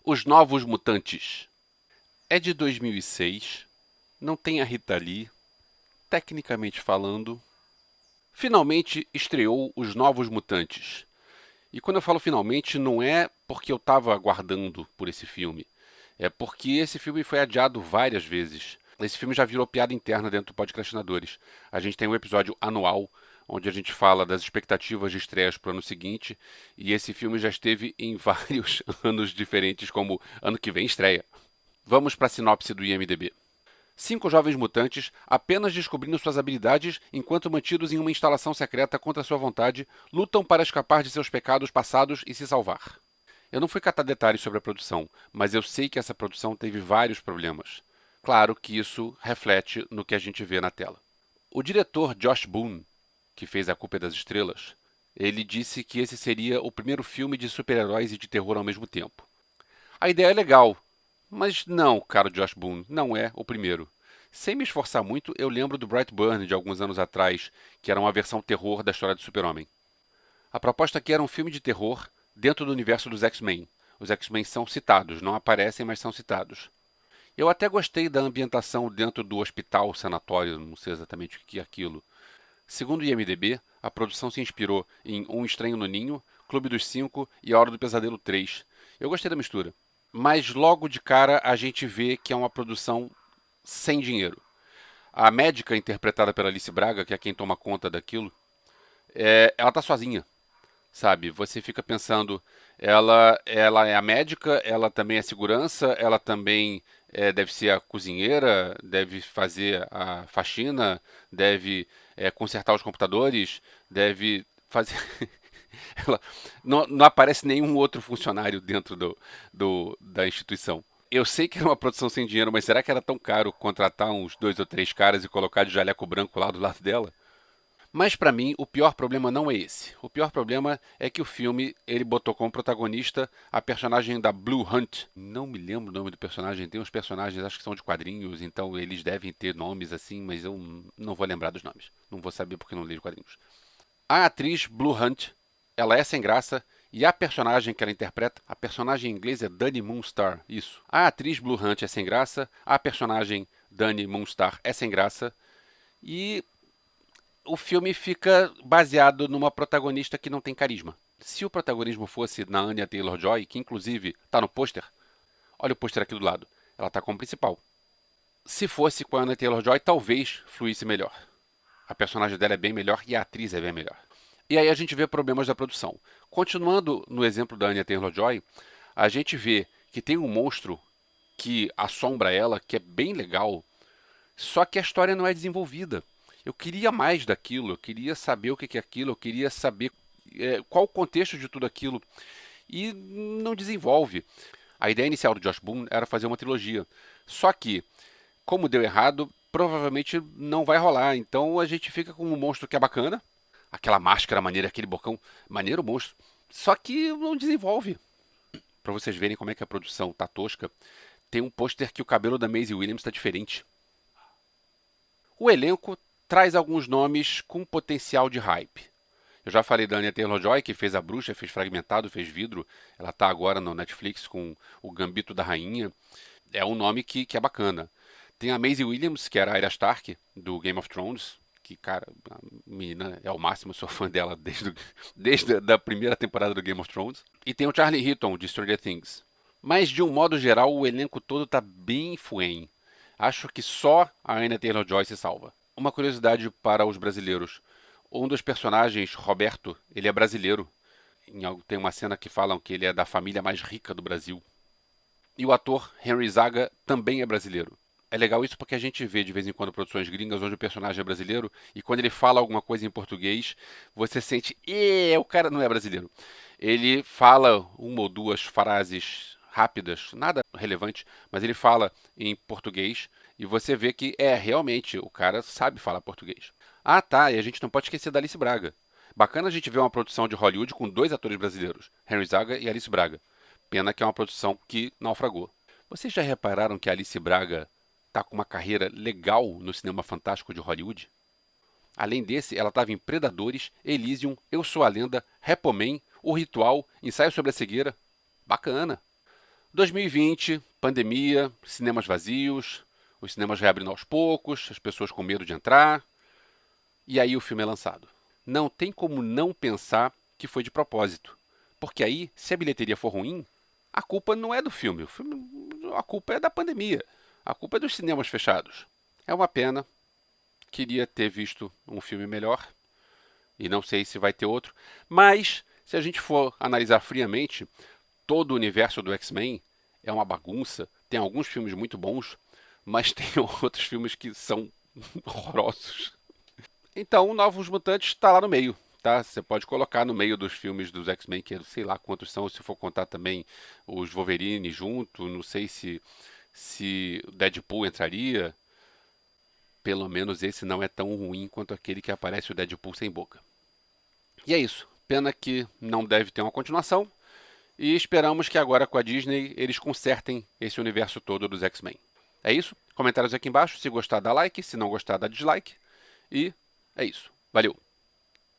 Os Novos Mutantes. É de 2006, não tem a Rita Lee, tecnicamente falando. Finalmente estreou Os Novos Mutantes. E quando eu falo finalmente, não é porque eu estava aguardando por esse filme. É porque esse filme foi adiado várias vezes. Esse filme já virou piada interna dentro do Podcastinadores. A gente tem um episódio anual onde a gente fala das expectativas de estreias para o ano seguinte, e esse filme já esteve em vários anos diferentes, como ano que vem estreia. Vamos para a sinopse do IMDb. 5 jovens mutantes, apenas descobrindo suas habilidades enquanto mantidos em uma instalação secreta contra sua vontade, lutam para escapar de seus pecados passados e se salvar. Eu não fui catar detalhes sobre a produção, mas eu sei que essa produção teve vários problemas. Claro que isso reflete no que a gente vê na tela. O diretor Josh Boone, que fez A Culpa é das Estrelas, ele disse que esse seria o primeiro filme de super-heróis e de terror ao mesmo tempo. A ideia é legal, mas não, caro Josh Boone, não é o primeiro. Sem me esforçar muito, eu lembro do Brightburn de alguns anos atrás, que era uma versão terror da história do Super-Homem. A proposta aqui era um filme de terror dentro do universo dos X-Men. Os X-Men são citados, não aparecem, mas são citados. Eu até gostei da ambientação dentro do hospital, sanatório, não sei exatamente o que é aquilo. Segundo o IMDb, a produção se inspirou em Um Estranho no Ninho, Clube dos Cinco e A Hora do Pesadelo 3. Eu gostei da mistura. Mas logo de cara a gente vê que é uma produção sem dinheiro. A médica interpretada pela Alice Braga, que é quem toma conta daquilo, ela tá sozinha, sabe? Você fica pensando, ela é a médica, ela também é segurança, ela também deve ser a cozinheira, deve fazer a faxina, deve consertar os computadores, deve fazer. Ela, não aparece nenhum outro funcionário dentro da instituição. Eu sei que era uma produção sem dinheiro, mas será que era tão caro contratar uns 2 ou 3 caras e colocar de jaleco branco lá do lado dela? Mas para mim, o pior problema não é esse. O pior problema é que o filme ele botou como protagonista a personagem da Blue Hunt. Não me lembro o nome do personagem. Tem uns personagens, acho que são de quadrinhos, então eles devem ter nomes assim, mas eu não vou lembrar dos nomes. Não vou saber porque não leio quadrinhos. A atriz Blue Hunt, ela é sem graça e a personagem que ela interpreta, a personagem em inglês é Dani Moonstar, isso. A atriz Blue Hunt é sem graça, a personagem Dani Moonstar é sem graça e o filme fica baseado numa protagonista que não tem carisma. Se o protagonismo fosse na Anya Taylor-Joy, que inclusive está no pôster, olha o pôster aqui do lado, ela está como principal. Se fosse com a Anya Taylor-Joy, talvez fluísse melhor. A personagem dela é bem melhor e a atriz é bem melhor. E aí a gente vê problemas da produção. Continuando no exemplo da Anya Taylor-Joy, a gente vê que tem um monstro que assombra ela, que é bem legal, só que a história não é desenvolvida. Eu queria mais daquilo, eu queria saber o que é aquilo, eu queria saber qual o contexto de tudo aquilo. E não desenvolve. A ideia inicial do Josh Boone era fazer uma trilogia. Só que, como deu errado, provavelmente não vai rolar. Então a gente fica com um monstro que é bacana, aquela máscara maneira, aquele bocão, maneiro monstro. Só que não desenvolve. Para vocês verem como é que a produção tá tosca, tem um pôster que o cabelo da Maisie Williams está diferente. O elenco traz alguns nomes com potencial de hype. Eu já falei da Anya Taylor-Joy, que fez A Bruxa, fez Fragmentado, fez Vidro. Ela está agora no Netflix com O Gambito da Rainha. É um nome que é bacana. Tem a Maisie Williams, que era a Arya Stark, do Game of Thrones. Que, cara, a menina é o máximo, eu sou fã dela desde a primeira temporada do Game of Thrones. E tem o Charlie Heaton, de Stranger Things. Mas, de um modo geral, o elenco todo está bem fuém. Acho que só a Anya Taylor-Joy se salva. Uma curiosidade para os brasileiros. Um dos personagens, Roberto, ele é brasileiro. Tem uma cena que falam que ele é da família mais rica do Brasil. E o ator Henry Zaga também é brasileiro. É legal isso porque a gente vê de vez em quando produções gringas onde o personagem é brasileiro e quando ele fala alguma coisa em português, você sente, o cara não é brasileiro. Ele fala uma ou duas frases rápidas, nada relevante, mas ele fala em português e você vê que realmente o cara sabe falar português. Ah, tá, e a gente não pode esquecer da Alice Braga. Bacana a gente ver uma produção de Hollywood com 2 atores brasileiros, Henry Zaga e Alice Braga. Pena que é uma produção que naufragou. Vocês já repararam que a Alice Braga está com uma carreira legal no cinema fantástico de Hollywood? Além desse, ela estava em Predadores, Elysium, Eu Sou a Lenda, Repoman, O Ritual, Ensaio sobre a Cegueira. Bacana. 2020, pandemia, cinemas vazios, os cinemas reabrindo aos poucos, as pessoas com medo de entrar, e aí o filme é lançado. Não tem como não pensar que foi de propósito. Porque aí, se a bilheteria for ruim, a culpa não é do filme. A culpa é da pandemia. A culpa é dos cinemas fechados. É uma pena. Queria ter visto um filme melhor. E não sei se vai ter outro. Mas, se a gente for analisar friamente, todo o universo do X-Men é uma bagunça. Tem alguns filmes muito bons, mas tem outros filmes que são horrorosos. Então, Novos Mutantes está lá no meio, tá? Você pode colocar no meio dos filmes dos X-Men, que eu sei lá quantos são, se for contar também os Wolverine junto, não sei se o Deadpool entraria. Pelo menos esse não é tão ruim quanto aquele que aparece o Deadpool sem boca. E é isso. Pena que não deve ter uma continuação. E esperamos que agora com a Disney eles consertem esse universo todo dos X-Men. É isso? Comentários aqui embaixo. Se gostar, dá like. Se não gostar, dá dislike. E é isso. Valeu!